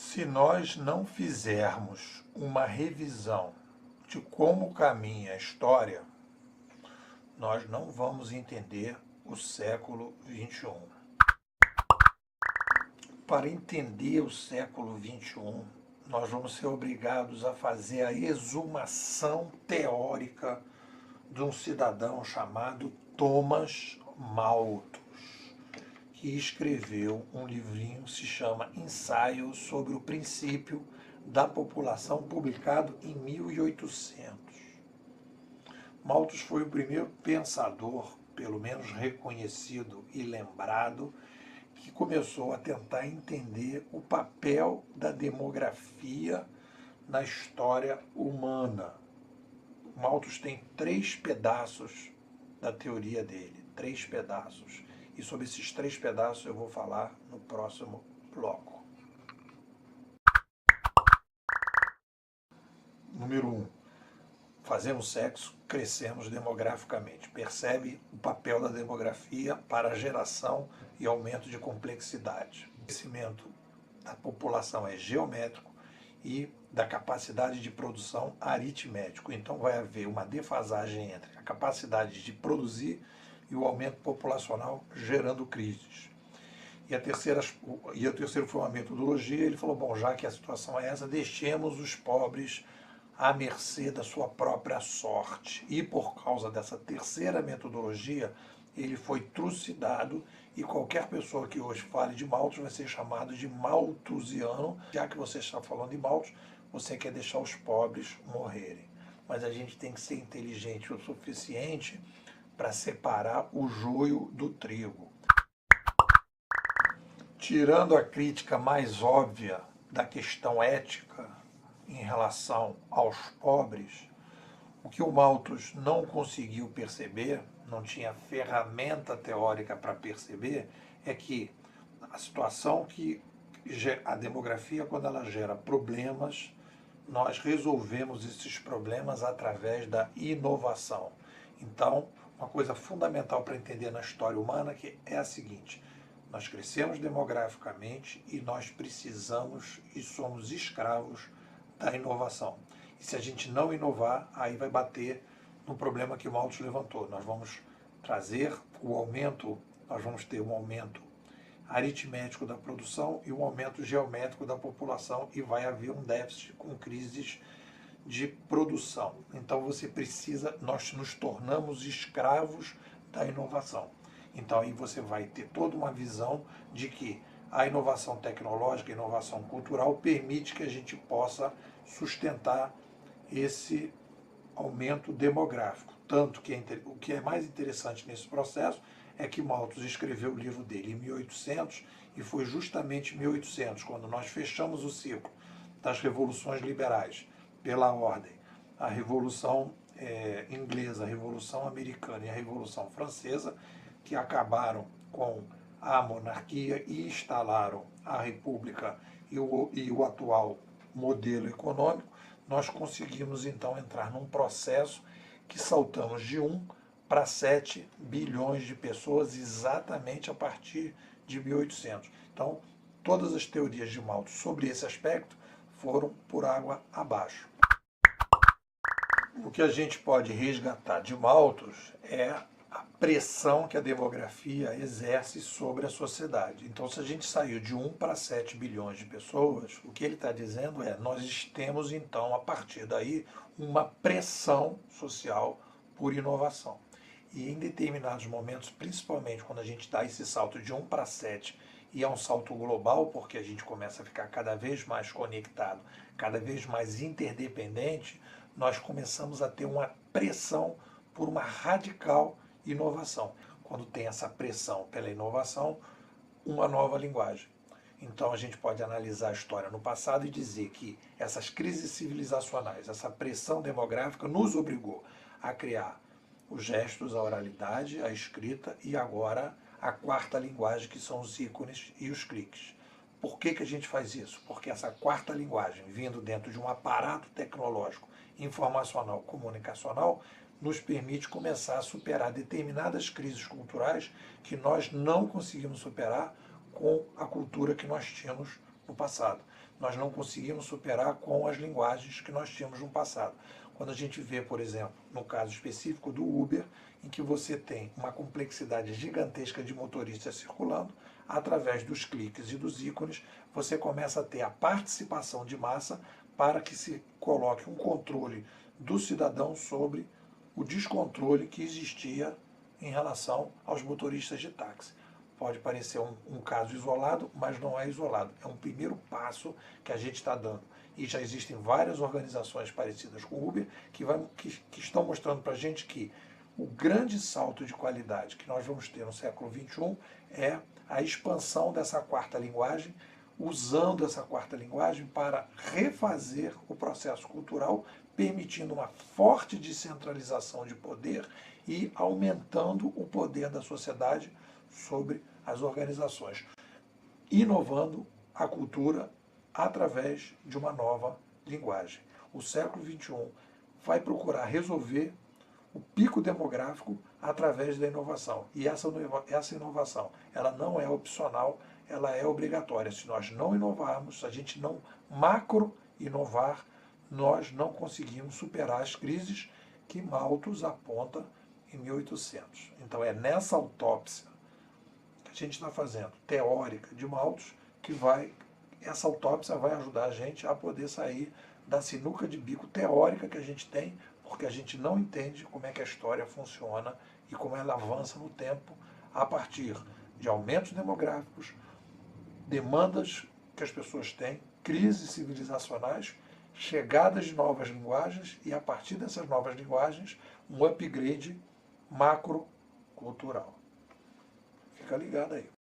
Se nós não fizermos uma revisão de como caminha a história, nós não vamos entender o século XXI. Para entender o século XXI, nós vamos ser obrigados a fazer a exumação teórica de um cidadão chamado Thomas Malthus, que escreveu um livrinho que se chama Ensaio sobre o Princípio da População, publicado em 1800. Malthus foi o primeiro pensador, pelo menos reconhecido e lembrado, que começou a tentar entender o papel da demografia na história humana. Malthus tem 3 pedaços da teoria dele, 3 pedaços. E sobre esses 3 pedaços eu vou falar no próximo bloco. Número 1. Fazemos sexo, crescemos demograficamente. Percebe o papel da demografia para a geração e aumento de complexidade. O crescimento da população é geométrico e da capacidade de produção aritmético. Então vai haver uma defasagem entre a capacidade de produzir e o aumento populacional gerando crises. E o terceiro foi uma metodologia. Ele falou, bom, já que a situação é essa, deixemos os pobres à mercê da sua própria sorte. E por causa dessa terceira metodologia, ele foi trucidado, e qualquer pessoa que hoje fale de Malthus vai ser chamado de malthusiano. Já que você está falando de Malthus, você quer deixar os pobres morrerem. Mas a gente tem que ser inteligente o suficiente para separar o joio do trigo. Tirando a crítica mais óbvia da questão ética em relação aos pobres, o que o Malthus não conseguiu perceber, não tinha ferramenta teórica para perceber, é que a situação que a demografia, quando ela gera problemas, nós resolvemos esses problemas através da inovação. Então, uma coisa fundamental para entender na história humana que é a seguinte: nós crescemos demograficamente e nós precisamos e somos escravos da inovação. E se a gente não inovar, aí vai bater no problema que o Malthus levantou. Nós vamos trazer o aumento, nós vamos ter um aumento aritmético da produção e um aumento geométrico da população, e vai haver um déficit com crises de produção. Então nós nos tornamos escravos da inovação. Então aí você vai ter toda uma visão de que a inovação tecnológica, a inovação cultural permite que a gente possa sustentar esse aumento demográfico. Tanto que o que é mais interessante nesse processo é que Malthus escreveu o livro dele em 1800, e foi justamente em 1800, quando nós fechamos o ciclo das revoluções liberais pela ordem, a Revolução Inglesa, a Revolução Americana e a Revolução Francesa, que acabaram com a monarquia e instalaram a república e o atual modelo econômico, nós conseguimos então entrar num processo que saltamos de 1 para 7 bilhões de pessoas exatamente a partir de 1800. Então, todas as teorias de Malthus sobre esse aspecto foram por água abaixo. O que a gente pode resgatar de Malthus é a pressão que a demografia exerce sobre a sociedade. Então, se a gente saiu de 1 para 7 bilhões de pessoas, o que ele está dizendo é, nós temos então, a partir daí, uma pressão social por inovação. E em determinados momentos, principalmente quando a gente dá esse salto de 1 para 7, e é um salto global, porque a gente começa a ficar cada vez mais conectado, cada vez mais interdependente, nós começamos a ter uma pressão por uma radical inovação. Quando tem essa pressão pela inovação, uma nova linguagem. Então a gente pode analisar a história no passado e dizer que essas crises civilizacionais, essa pressão demográfica nos obrigou a criar os gestos, a oralidade, a escrita e agora a quarta linguagem, que são os ícones e os cliques. Por que a gente faz isso? Porque essa quarta linguagem, vindo dentro de um aparato tecnológico, informacional, comunicacional, nos permite começar a superar determinadas crises culturais que nós não conseguimos superar com a cultura que nós tínhamos no passado. Nós não conseguimos superar com as linguagens que nós tínhamos no passado. Quando a gente vê, por exemplo, no caso específico do Uber, em que você tem uma complexidade gigantesca de motoristas circulando, através dos cliques e dos ícones, você começa a ter a participação de massa para que se coloque um controle do cidadão sobre o descontrole que existia em relação aos motoristas de táxi. Pode parecer um caso isolado, mas não é isolado. É um primeiro passo que a gente está dando. E já existem várias organizações parecidas com o Uber que estão mostrando para a gente que o grande salto de qualidade que nós vamos ter no século XXI é a expansão dessa quarta linguagem, usando essa quarta linguagem para refazer o processo cultural, permitindo uma forte descentralização de poder e aumentando o poder da sociedade sobre as organizações, inovando a cultura através de uma nova linguagem. O século XXI vai procurar resolver o pico demográfico através da inovação. E essa inovação, ela não é opcional, ela é obrigatória. Se nós não inovarmos, se a gente não macro inovar, nós não conseguimos superar as crises que Malthus aponta em 1800. Então é nessa autópsia que a gente está fazendo, teórica de Malthus, que essa autópsia vai ajudar a gente a poder sair da sinuca de bico teórica que a gente tem, porque a gente não entende como é que a história funciona e como ela avança no tempo a partir de aumentos demográficos, demandas que as pessoas têm, crises civilizacionais, chegadas de novas linguagens e, a partir dessas novas linguagens, um upgrade macrocultural. Fica ligado aí.